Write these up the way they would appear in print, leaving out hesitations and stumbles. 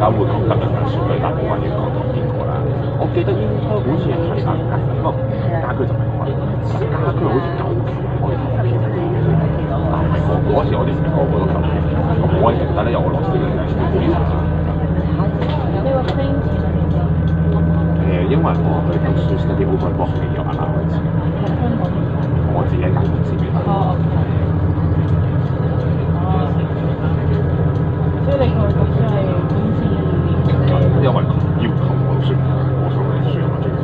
家會覺得絕對大部分要講同邊個啦。我記得應該好似係家居，不過家居就唔係我哋，家居好似舊時可以投票嘅，但係嗰時我哋個個都投票，我係記得咧有俄羅斯嘅人你話 claim 錢係點㗎？因為我去讀書 study overbook 係有 allowance 嘅，我自己間公司俾佢。所以你過去讀書係公司因為佢要求我讀書，我想讀書我最知。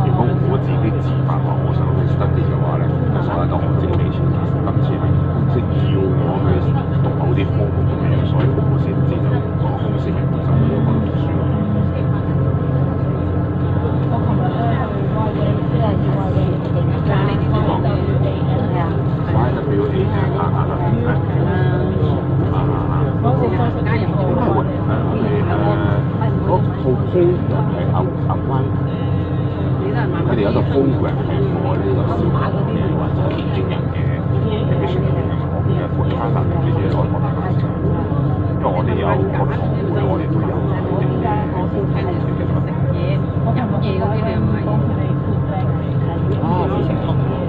如果我自己自發話我想去 study 嘅話咧，所以就我自己俾錢。今次係公司要我去讀某啲科目咁樣，所以我先知道個公司係本身要我讀書。我琴日咧去 YWAM 即係 YWAM 嗰時初識啲人都好嘅。嗰套機係阿威，佢哋有一個 program 係for呢個小朋友或者年輕人嘅 education 嘅嘛，我記得 for China 嘅啲外國人，因為我哋有個堂會，我哋都有佢哋嘅我琴日去嗰啲咧，幫佢哋 food bank 係非常好嘅。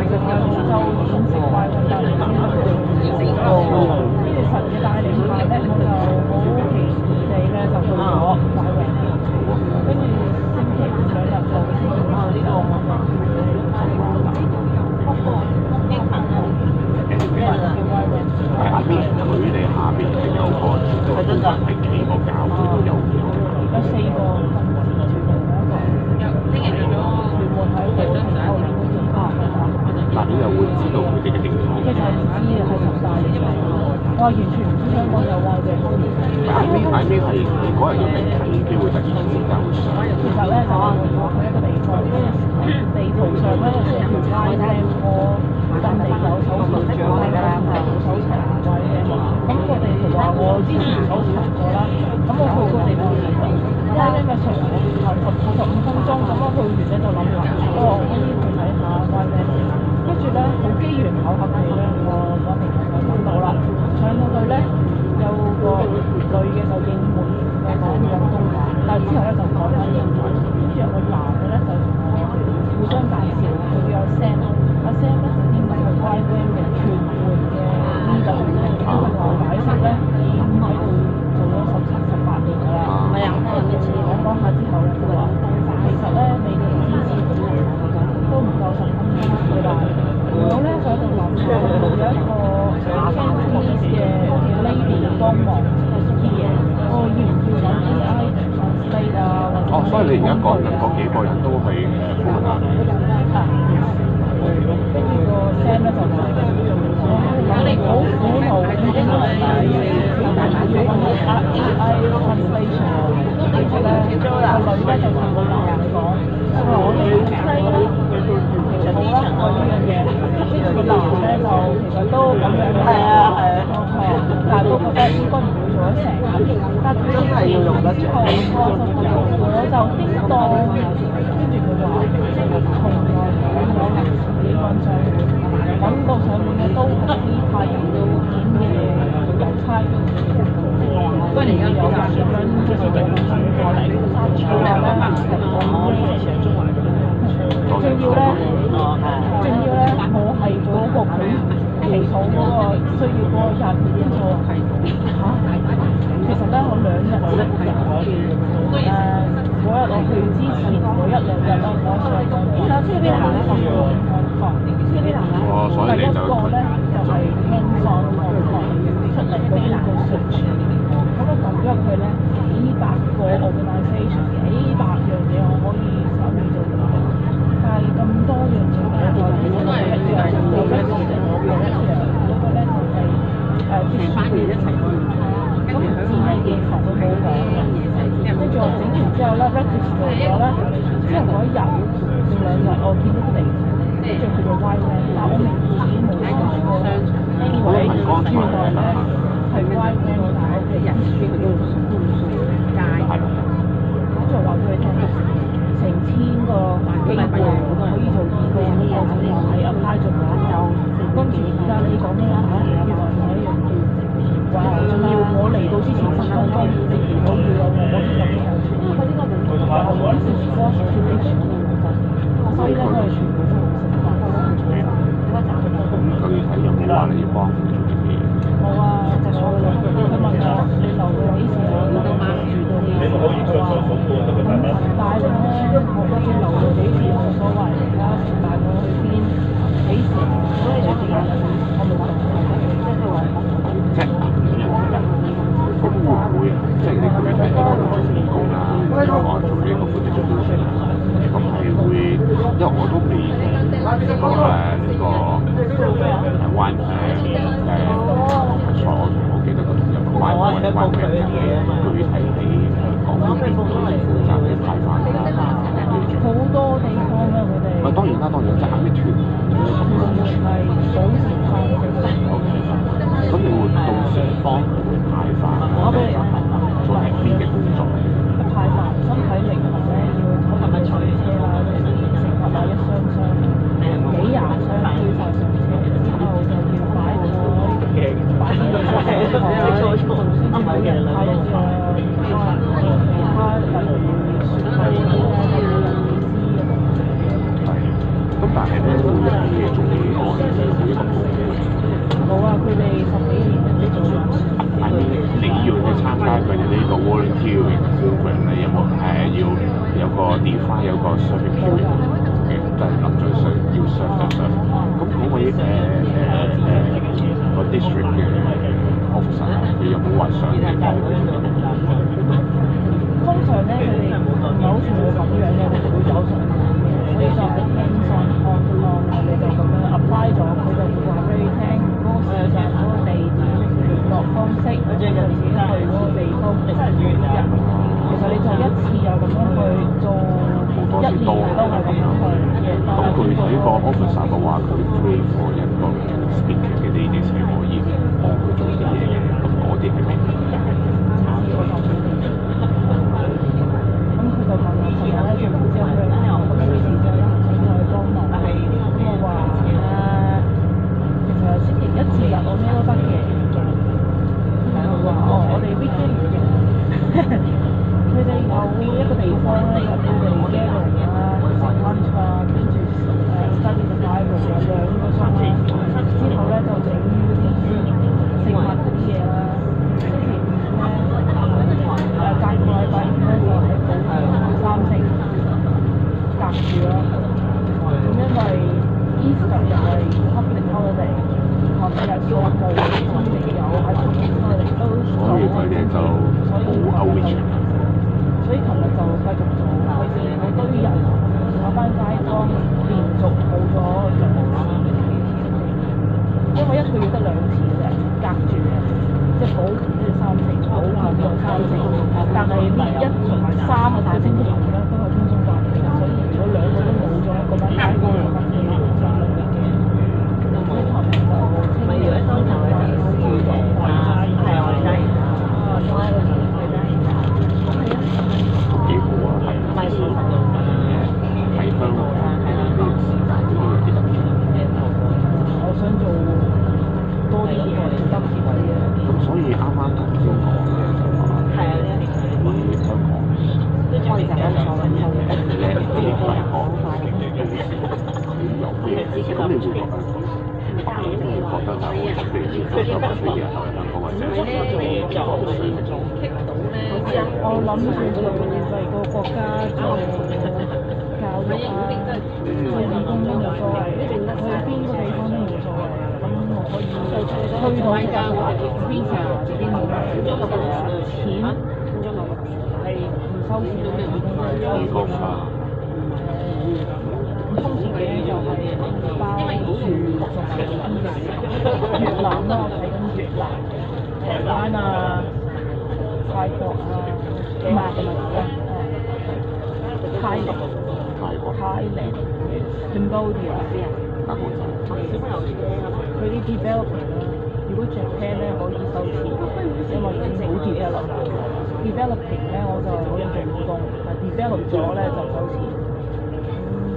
其實我就飲食怪佢帶嚟先，跟住神嘅帶領下咧，我就好奇異地咧就去咗買榮，跟住星期五2日就先去呢個係阿邊佢哋下邊係有個係幾個教會都有嘅，有4個分支團嚟嘅一個，全部喺度後面嗰啲嗱你又會知道佢哋嘅地方。其實係唔知嘅，係十大嚟嘅。我完全唔知香港有壞嘅。I mean 係你嗰日要嚟睇機會突然之間會上。其實咧就係我去一個地方，跟住地圖上咧有條街咧，我當地有搜索嘅話咧，係冇搜查位嘅。咁個地圖話我之前搜查過啦，咁我去個地方睇到，因為咪長45分鐘，咁我去完咧就諗下，我可以去睇下歪咩。跟住咧好機緣巧合地咧，我嗰邊就揾到啦。上到去咧有個女嘅就應門嘅講廣東話，但係之後咧就改翻英文。跟住有個男嘅咧就同我互相介紹，佢叫阿 Sam，阿 Sam 咧就應該係 YWAM 嘅全會嘅 leader，咁佢同我解釋咧已經喺度做咗17、18年㗎啦。唔係啊，我講下之後咧，佢話其實咧你哋支持佢都唔夠10分鐘㗎啦。我咧就喺度諗，有一個Cantonese嘅 lady 幫忙啲嘢，我要唔要揾 AI translate 啊？哦，所以你而家講緊嗰幾個人都去幫啊？跟住個 Sam 咧就話：我哋好苦惱點解要揾 AI translation？跟住咧個女咧就同個男人講：我哋 translate 咧。好啦，我呢樣嘢，跟住個男咧就其實都咁樣嘅，係啊，但係都覺得應該唔會做得成。但係佢真係要用得之後，我就叮當，跟住佢話從來冇臨時理論上揾到上面嘅都係啲太陽要演嘅郵差，不過而家有咁樣即係過嚟，佢話咧其實我仲要咧，我係嗰個佢祈禱嗰個需要嗰個人，我係嚇。其實咧，我2日我都入咗嗰日我去之前嗰1、2日啦，我上過邊啦？即係邊行咧？即係邊行咧？第一個咧就係 hands-on 出嚟嗰啲個 switch，咁我撳咗入去咧，幾百個 organisation，幾百樣嘢我可以手尾做到。但係咁多樣嘢咧，我都係一樣，有一個就我嘅一樣，嗰個咧就係接翻嘢一齊去。咁自己嘅時候佢冇講嘅，跟住我整完之後咧 register 咗咧，之後嗰1日定2日我見到個地址，跟住佢嘅 YWAM，但我明自己冇睇過 anyway， 原來咧係 YWAM，但係我嘅人書佢都街，跟住話俾佢聽。成千個機會可以做義工，我就係 apply 咗有。跟住而家你講咩啊？原來我一樣要，哇！仲要我嚟到之前10分鐘，我要你具體呢個員工啦，我做呢個 footage producer 啦，咁係會，因為我都未聽過呢個灣我記得個同事灣嘅人嘅具體喺香港呢邊負責嘅派發啦，好多地方咧，佢哋當然啦，即係啲團咁樣。係保持派OK， 咁你會到時幫佢派發，做係邊嘅工作？派發身體力行咧，要拖埋上車啦，食物啊一箱箱，幾廿箱推晒上車，之後就要擺好擺啲菜，先至每人派一個，可能其他例如雪櫃嗰啲咧，就冇人會知咁。係，咁但係咧會有啲嘢仲未安每一個部門。冇啊！佢哋10幾年一直做緊。你要去參加佢哋呢個 volunteering program 咧，有冇有個 define 有個 serving period 嘅，即係臨最需要 serve 就 serve。咁嗰位個 district 嘅 officer，佢有冇話想你幫佢做？通常咧，佢哋唔係好似我咁樣嘅，佢哋會走上門嘅，所以就係 hands on 你就咁樣 apply 咗，佢就會話俾你聽嗰個市場嗰個地點、聯絡方式，或者就自己去嗰個地方定係約人。其實你就一次又咁樣去做1年都係咁樣去嘅。咁具體個 officer 嘅話，佢 pay for 一個 speaking 嘅 days 係可以幫佢做啲嘢嘅，咁嗰啲係咩？咁佢就問我朋友咧做唔知有咩咁於是就一請我去幫忙。咁我話其實星期1至日我咩都得嘅。佢話我哋 weekend 唔用。佢哋有一個地方咧，有佢哋 gathering 啦、食 lunch 啊，跟住study the Bible 有2個鐘啦。之後咧就整啲食物嗰啲嘢啦。星期5咧隔個禮拜5咧就喺保3星隔住啦。咁因為 Easter 又係 public holiday，後日掃墓先至有喺 public holiday 都所以佢哋就冇 outreach。所以琴日就繼續做，費事好多啲人有班街坊連續冇咗2日，因為1個月得2次嘅啫，隔住嘅，即係保跟住3星，保後再3星，但係呢1同埋3個大星期咧都係輕鬆假期，所以如果2個都冇咗，嗰班街坊就得幾個鐘嘅。所以琴日就清理咗收集嘅好注重係我哋齋幾好啊，係喺香港呢個時間都有啲特別。我想做多啲嘢，特別啲嘢。咁所以啱啱頭先講嘅就話，會香港開就喺坐緊車嘅，呢個係個嘅都市，佢有咩？咁你會覺得？你會覺得就係我準備要做咗個3日留喺香港，或者做我諗住做為個國家做教育啊，做義工都冇所謂，去邊個地方都冇所謂。咁我可以推到嘅 visa 呢啲冇問題，錢係唔收錢嘅，義工啊。通常嘅就係包住同埋越南啦，我睇緊越南、台灣啊、泰國啊、馬來西亞、泰國、Cambodia 佢啲 development 啦，如果 Japan 咧可以收錢，因為已經好 developing 咧我就可以做義工，但 develop 咗咧就收錢。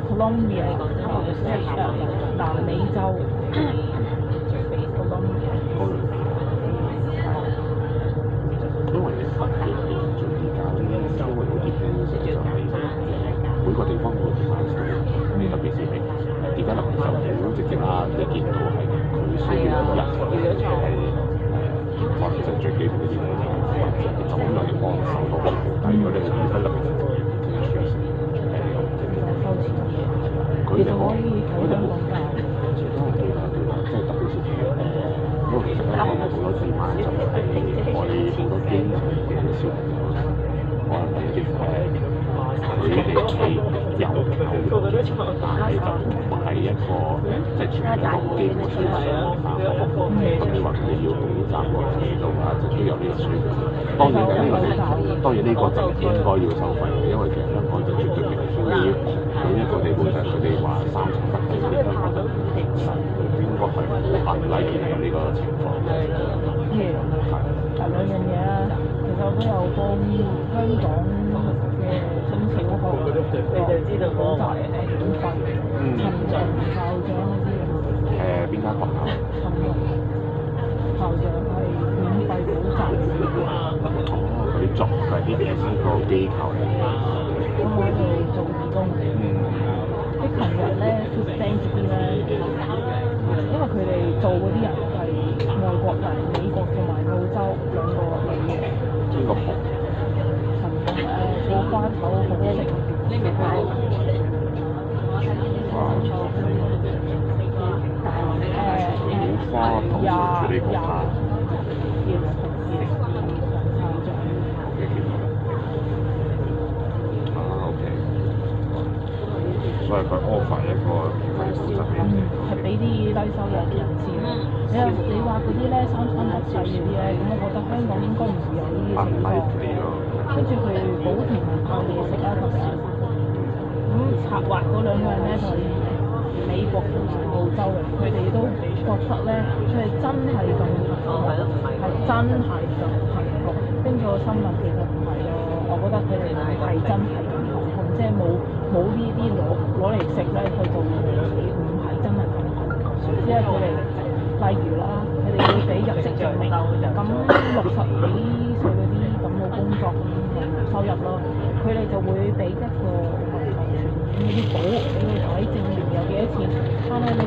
Colombia 南美洲 Colombia。因為做而家咧，因為好啲 plan 就係每個地方會有 milestone，你特別是係而家就好直接啦，你見到係佢需要人係可能即係最基本嘅嘢就咁樣嘅幫手都好，但係如果你係而家特別佢哋可以喺香港教，對啦，即係特別是因為其實香港好多字眼就係我哋好多經濟嘅小朋友，可能甚至佢哋係有教育，但係就唔係一個即係傳統一個基本嘅上下學。咁你話佢哋要補習個程度啊，就都有呢個需求。當然呢個就應該要收費嘅，因為其實香港就絕對唔屬於一個地方就係佢哋話三層不同嘅香港就其實應該係好難見係有呢個情況。兩樣嘢啦，其實我都有幫香港嘅中小學補習免費，陳校長嗰啲邊間學校？校長係免費補習。佢作係啲咩先個機構嚟嘅？咁我喺度做義工。啲琴日咧 food bank 嗰啲咧，因為佢哋做嗰啲人係外國人，美國同埋澳洲兩個女嘅。邊個學？個關口好食，呢邊係古花頭上處理嗰下。OK。所以佢 offer 一個係負責俾你。係俾啲低收入嘅人士。你話嗰啲咧三餐一世嗰啲咧，咁我覺得香港應該唔會有呢啲情況。跟住佢補貼靠嘢食啦，同埋咁策劃嗰兩個人咧就係美國同埋澳洲嘅，佢哋都覺得咧佢哋真係咁幸福，係真係咁幸福。跟住我心諗其實唔係咯，我覺得佢哋係真係咁幸福，即係冇呢啲攞嚟食咧，佢就唔係真係咁幸福。只係佢哋例如啦，佢哋會俾入息獎勵，咁60幾歲嗰啲咁冇工作咁收入咯，佢哋就會俾一個銀行存款嗰啲簿，你去睇證明有幾多錢。但係你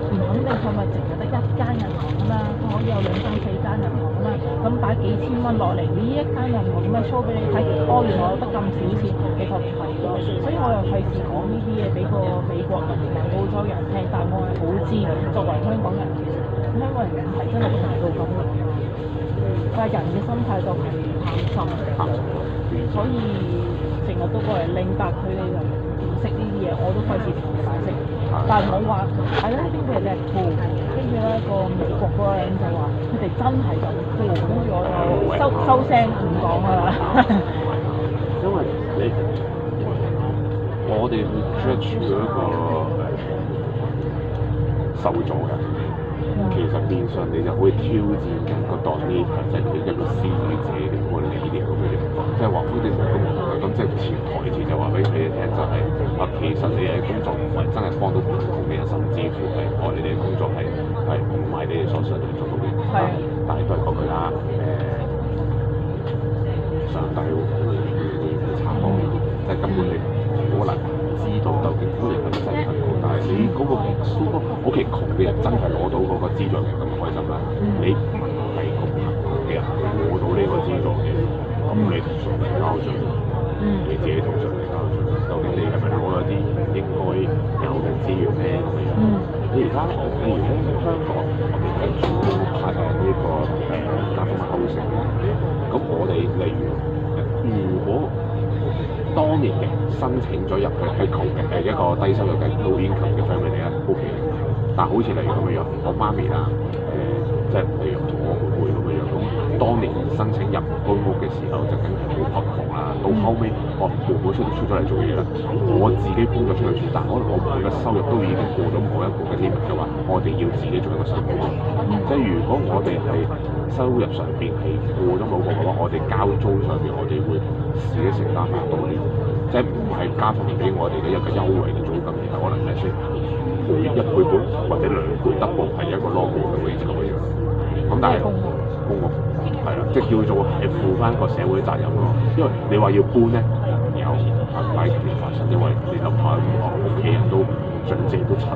唔肯定係咪淨係得一間銀行啊嘛，佢可以有2、3、4間銀行啊嘛，咁擺幾千蚊落嚟，呢一間銀行咁樣 show 俾你睇，哦原來我得咁少錢，其實唔係咯，所以我又費事講呢啲嘢俾個美國人同埋澳洲人聽，但我係好知作為香港人，其實香港人唔係真係大到咁樣，但係人嘅心態就係貪心，所以成日都過嚟拎，但佢哋就唔識呢啲嘢，我都費事同佢解釋。但係我話係啦，邊個係叻酷？跟住咧個美國嗰個人就話佢哋真係咁酷，跟住我就收聲唔講啦。因為我哋會 judge 嗰一個受助人，其實變相你就可以挑戰緊個 donator，即係佢一個施予者嘅嗰個理念咁嘅地方，即係話佢哋成功嘅，咁即係潛台詞就話俾佢哋聽，就係其實你哋嘅工作唔係真係幫到貧窮嘅人，甚至乎係你哋嘅工作係唔係你哋所想做到嘅，但係都係嗰句啦，上帝會查到，即係根本你好難知道究竟嗰個人係咪真係貧窮，但係你嗰個好窮嘅人真係攞到嗰個資助嘅咁開心啦，你係咁貧窮嘅人攞到呢個資助嘅，咁你同上帝交稅，你自己同上帝交稅，究竟你係咪攞咗啲應該有嘅資源咧咁樣？你而家香港我哋係主攻拍呢個家風構成，咁我哋例如果當年嘅申請咗入去係窮嘅一個低收入嘅 low income 嘅 family 咧 OK， 但好似例如咁樣，我媽咪啦，即係例如同我妹妹咁樣，咁當年申請入居屋嘅時候就梗係好貧窮啦。到後尾我妹妹出咗嚟做嘢啦，我自己工作出去住，但可能我妹嘅收入都已經過咗某一個嘅 limit 嘅話，我哋要自己做一個申報。即係如果我哋係收入上邊係過咗某個嘅話，我哋交租上邊我哋會自己承擔好多啲，即係唔係家庭俾我哋嘅一個優惠嘅租金，而係可能係先1倍半或者2倍 double 係一個 normal 嘅 rate 咁樣。咁但係公屋係啦，即係叫做係負翻個社會責任咯。因為你話要搬咧，有大件事發生，因為你諗下屋企人都長者都60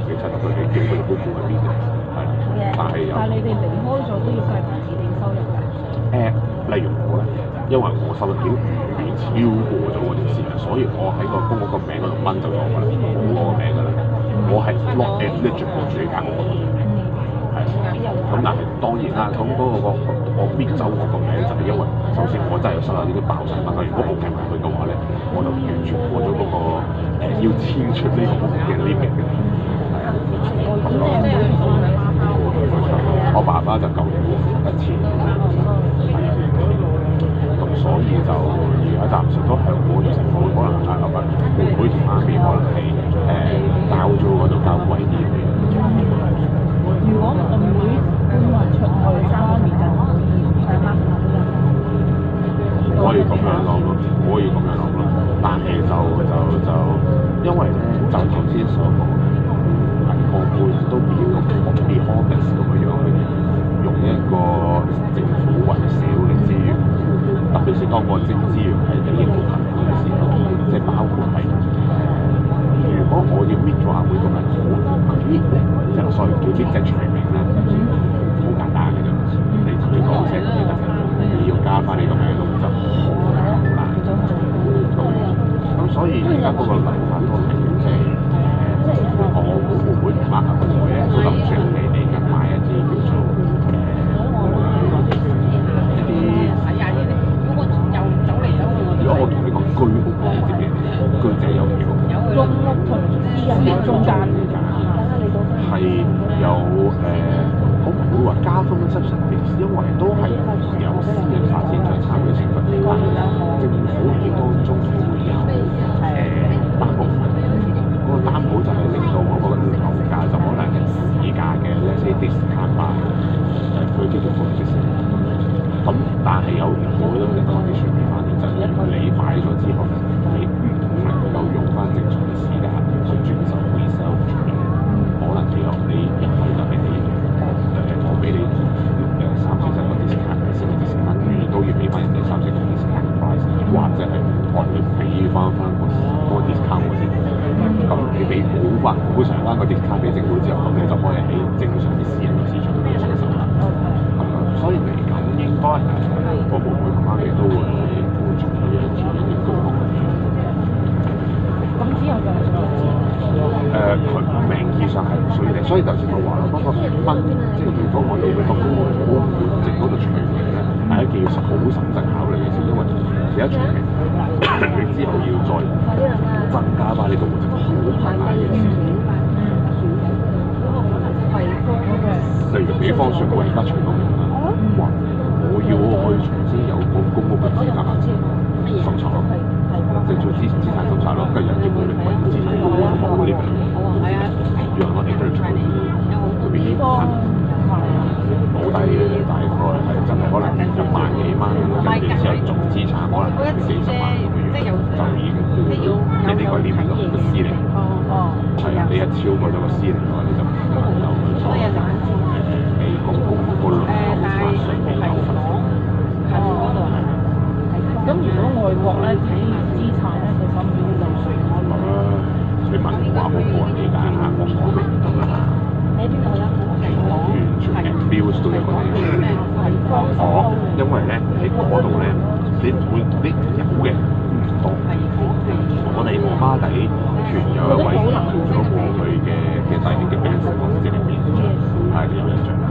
幾70歲，你叫佢哋搬去邊啫？係啦，但係你哋離開咗都要計埋自己收入㗎。例如我咧，因為我收入已經遠超過咗嗰條線，所以我喺個公屋個名嗰度掹走咗㗎啦，冇我個名㗎啦，我係 not eligible 住呢間屋。咁但係當然啦，咁嗰個我搣走我個名就係因為首先我真係有收入呢啲爆晒粉，如果我計埋佢嘅話咧，我就完全過咗嗰個要遷出呢個嘅 limit 嘅。係啊，咁咯。我爸爸就舊年1次，係啊，咁所以就而家暫時都向我嘅情況，可能係諗緊妹妹同媽咪可能係交租嗰度交貴啲嘅。如果阿妹搬埋出去，媽咪就可以咁樣諗咯，可以咁樣諗咯，但係就因為咧，就頭先所講。個個都變個 honest 咁樣去用一個政府或者社會嘅資源，特別是當個資源係應付貧窮嘅時候，即係包括係如果我要搣咗阿妹個名，即係所謂叫搣隻除名咧，好簡單嘅啫，你同佢講聲就得㗎，你要加翻你個名就好難。咁所以而家嗰個諗法都係即係。我會唔會同阿妹咧都諗住嚟緊買一啲叫做一啲如果我同你講居屋，你知唔知？居者有其屋。公屋同私人有中間係有我唔會話加分嘅subsidies，因為都係有私人發展商參與成分，但係政府喺當中係會有擔保。嗰個擔保就係令到我嗰個樓價就可能係市價嘅，即係 discount buy，佢叫做 condition。咁但係有好多嘅 condition 嘅反應就係你買咗之後，你唔能夠用翻正常嘅市價去轉售 resell 出嚟，可能你一係就俾你我俾你3-4個 discount，你都要俾翻人哋3-4個 discount price，或者係我哋俾翻個 discount 先。咁你俾補償翻個 discount 俾政府之後，咁你就可以喺正常嘅私人嘅市場度出售啦。係啊，所以嚟緊應該我妹妹同媽咪都會搬出去一啲居屋。咁之後就佢名義上係唔需要嘅，所以頭先我話啦，嗰個分即係如果我哋個公屋好唔滿值嗰度除名咧，係一件要好審慎考慮嘅事，因為你一除名，你之後要再增加翻呢個戶籍好困難嘅事。例如比方說我而家除咗名啦，哇！我要去重新有個公屋嘅資格審查咯，即係做資產審查咯，跟住人哋會認為資產公屋冇呢樣嘢，讓我哋去做嗰邊好低嘅，大概係真係可能1萬幾蚊，跟住之後總資產可能40萬咁樣，就已經你呢個黏到個司令，係啊，你一超過咗個司令嘅話，你就唔能夠俾公個輪候翻上俾樓份。咁如果外國咧睇資產咧，佢收唔收漏稅嗰類？你問我話，我個人理解下，我講明唔到啦。完全係 abuse 到一個地方。因為咧喺嗰度咧，你有嘅唔多。我媽底團有一位行咗過去嘅弟兄嘅 band 公司裏面，係有印象啦。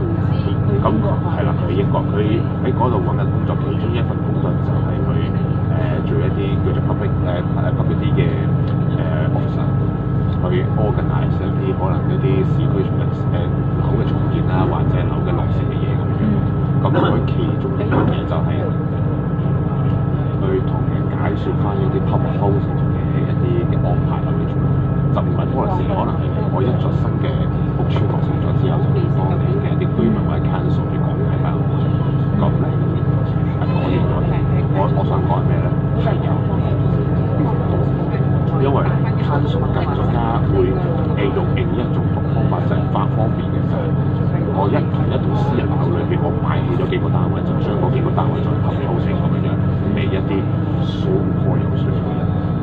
咁係啦，喺英國，佢喺嗰度揾緊工作，其中一份工作就係去做一啲叫做 public 啲嘅officer，去 organize 一啲可能一啲市區樓嘅重建啦，或者樓嘅落成嘅嘢咁樣。咁佢其中一樣嘢就係去同人解説翻一啲 public housing 嘅一啲嘅安排咁樣，就唔係可能係我一座新嘅屋邨落成咗之後，就幫你嘅一啲居民或者 council 去講解翻。咁咧我認為我想講係咩咧？係有因為 council 更加會用另一種方法，就係方便嘅就係我一棟私人樓裏邊，我擺起咗幾個單位，就將嗰幾個單位再合構成咁樣俾一啲so called有需要嘅人。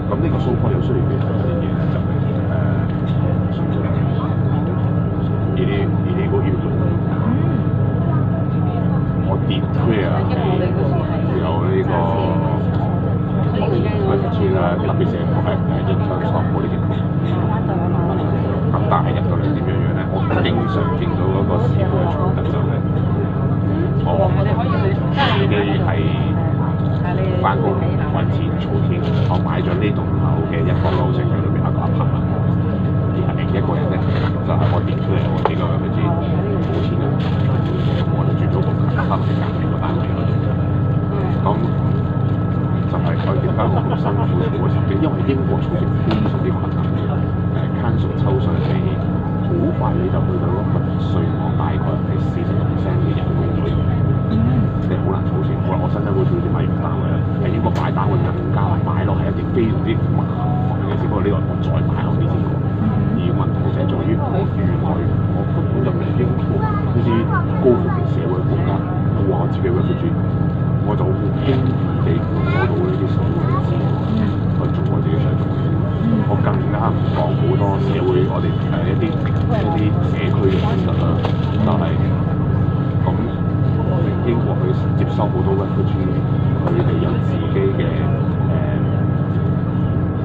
咁呢個so called有需要嘅人係乜嘢咧？就係illegal immigrant。我 declare 係有呢個特別是影響所冇呢件事。咁但係入到嚟點樣咧？我經常見到嗰個市區嘅係翻工揾錢儲錢，我買咗呢棟樓嘅一個樓層喺裏邊一個 apartment，而係一個人咧就係我點出嚟，我幾個人知冇錢嘅，咁我就住咗個 apartment 隔離個單位嗰度，咁就係佢點解我咁辛苦儲咗十幾，因為英國儲值非常之困難，council 抽稅係好快你就去到嗰個稅項，大概係40%嘅人工左右。你好難儲錢，我新加坡儲錢買完單位啦，喺英國買單位更加難買咯，係一件非常之麻煩嘅事。不過呢個我再買後啲先講。而問題就係在於我原來我根本就唔係英國呢啲高福利社會國家，我話我自己 refugee，我就好輕易地攞到呢啲社會嘅資源去做我自己想做嘅嘢。我更加唔講好多社會我哋一啲社區嘅問題啦，就係咁。英國去接收好多 refugee，佢哋有自己嘅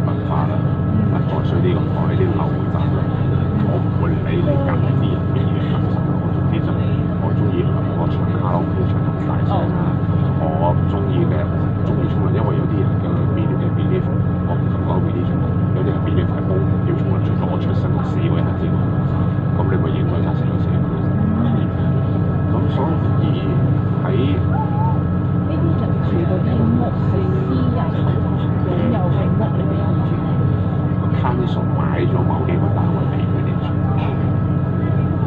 文化啦，再衰啲咁講呢啲陋習啦，我唔會理你隔離啲人嘅嘢感受，我總之就我中意我唱卡拉 OK 唱咁大聲啦，我中意沖涼，因為有啲人嘅 belief， 我唔敢講 religion， 有啲人 belief 係冇要沖涼，除咗我出生我死嗰一刻之外，咁你咪影響晒成個社區。咁所以喺呢啲人住嗰啲屋係私人擁有嘅屋，你會有冇？Council 買咗某幾個單位俾佢哋住，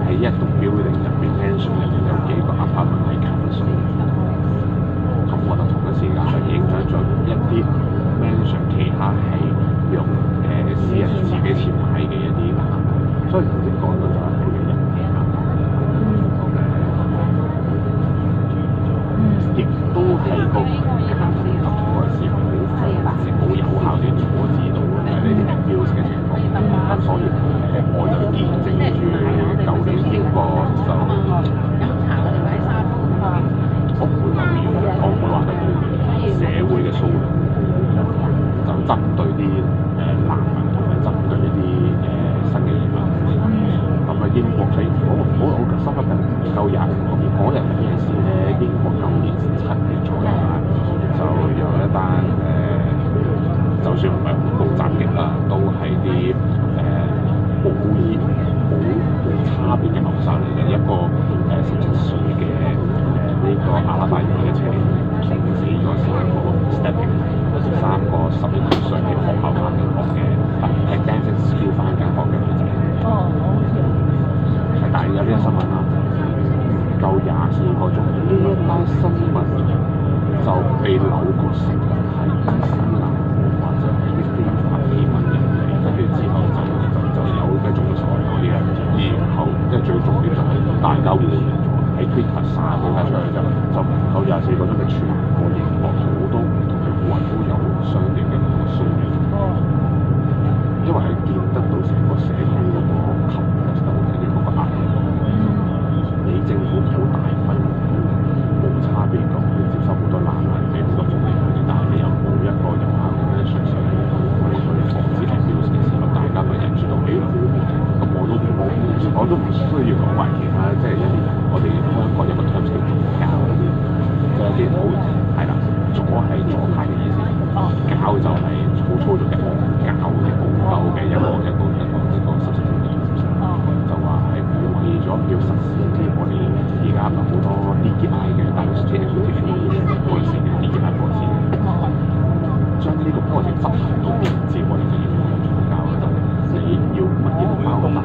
喺一棟 building 入邊 mansion 入邊有幾個 apartment 係 Council， 咁我就同一時間就影響咗一啲 mansion 其他係用私人自己錢買嘅一啲樓，所以頭先講到就係佢嘅人氣啦。亦都係個監管嗰個時候好有效地阻止到呢啲 abuse 嘅情況，咁所以我就見證住舊年英國就我唔會話得社會嘅騷亂，就針對啲難民同埋針對一啲新嘅移民。咁啊，英國喺我深刻唔夠25個月，嗰日係咩事咧？英國今年7月左右啦，就有一單就算唔係恐怖襲擊啦，都係啲冇差別嘅謀殺嚟嘅。一個17歲嘅呢個阿拉伯裔嘅青年，捅死咗3個 stabbing， 3個11歲喺學校翻緊學嘅，係 dancing school 翻緊學嘅女仔。哦，我好似係，但係有呢個新聞啦，唔夠24個鐘，呢一單新聞就被扭曲成係伊斯蘭或者係啲非法移民人嚟，跟住之後就有咩仲裁嗰啲啦，然後即係最重點就係大家互認咗喺 Twitter 散佈出嚟就唔夠24個鐘嘅全個英國好多唔同嘅戶都有相應嘅騷亂。因為係見得到成個社區嗰個吸引力，嗰個壓力，你政府好大規模冇差別咁去接收好多難民，俾好多福利佢哋，但係你又冇一個有效嘅 measure 去防止 abuse 嘅時候，大家咪忍住到起咯。咁我都唔需要講埋其他，即係一啲我哋香港有個 term 叫左膠嗰啲，即係一啲好係啦，左係左派嘅意思，膠就係好粗俗嘅惡教嘅戇鳩嘅一個濕濕嘅意思，就話係為咗要實施我哋而家好多 DEI 嘅 diversity equity inclusion policy 嘅 DEI policy， 將呢個 policy 執行到邊之我哋就要有左膠啦，就係你要乜嘢都包得大。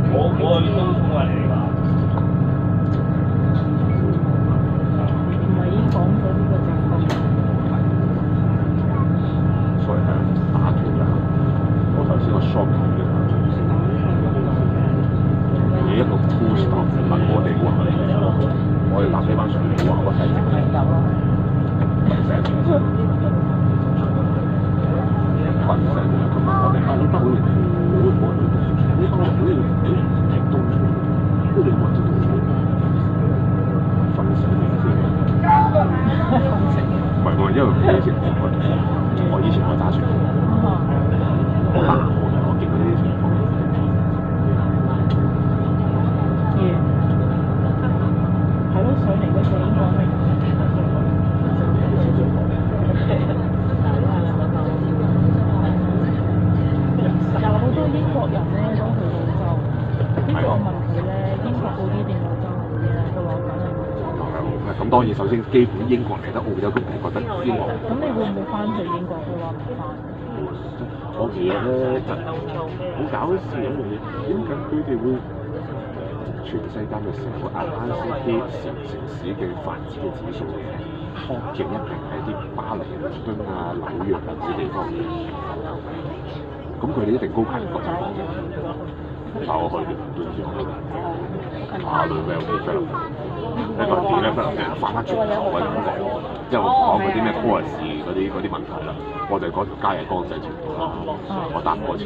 我去東莞嚟㗎。唔係已經講咗呢個就係所以係打斷咗。我頭先個 short 嘅你一個 full stop 問我哋話，我哋搭呢班上嚟話我係直嚟瞓醒瞓醒咁問我哋啊，呢班會員好多人呢班人會停東涌，都你揾到東涌瞓醒未先？唔係喎，因為我以前我揸船，我南澳人我見到呢啲情況。咁當然首先基本英國嚟得澳洲，咁我覺得英國。咁你會唔會翻去英國？佢話唔翻。我其實咧就好搞笑一樣嘢，點解佢哋會全世界嘅成個advanced啲城市嘅發展嘅指數，top 嘅一定係啲巴黎、倫敦啊、紐約嗰啲地方嘅。咁佢哋一定高排國際航嘅。但我去嘅倫敦之後，下輪咩飛菲律賓，一個點咧菲律賓翻返轉頭嘅咁講，即係我講嗰啲咩 policy 嗰啲問題啦，我哋嗰條街係乾淨程度啦，我搭過車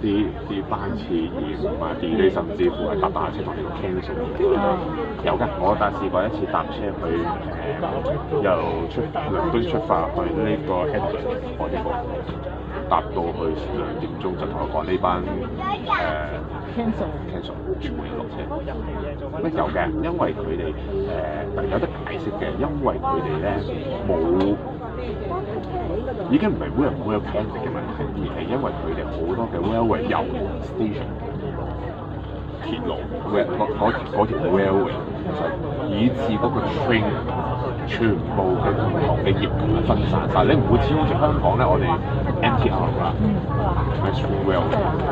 啲班次延啊 delay， 甚至乎係搭車同你個 cancel 有嘅，我試過一次搭車去由倫敦出發去呢個 Heathrow 嗰啲個。搭到去2點鐘就同我講呢班cancel 全部要落車。乜有嘅，因為佢哋有得解釋嘅，因為佢哋咧冇已經唔係每人 cancel 嘅問題，而係因為佢哋好多嘅 railway 遊輪 station 鐵路嗰條 railway 以至嗰個 train 全部嘅唔同嘅業權係分散晒，你唔會似好似香港咧，我哋 MTR 啦 Metro Rail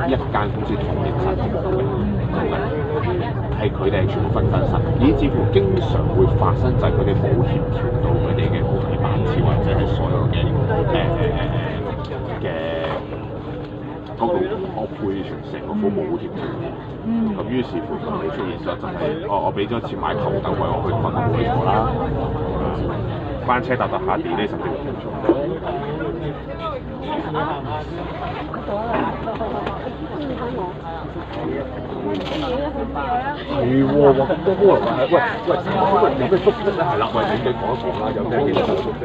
一間公司統營晒全部嘅，係佢哋係全部分散晒，以至乎經常會發生就係佢哋冇協調到佢哋嘅高鐵班次或者係所有嘅嗰個operation成個服務冇協調。咁於是乎就會出現咗就係，我俾咗錢買頭等位，我去瞓都冇去坐啦。班車搭下 delay 甚至會停咗。係喎，咁多波人話喂，有咩足跡咧？係啦，喂，你講一講啦，有咩嘢足跡？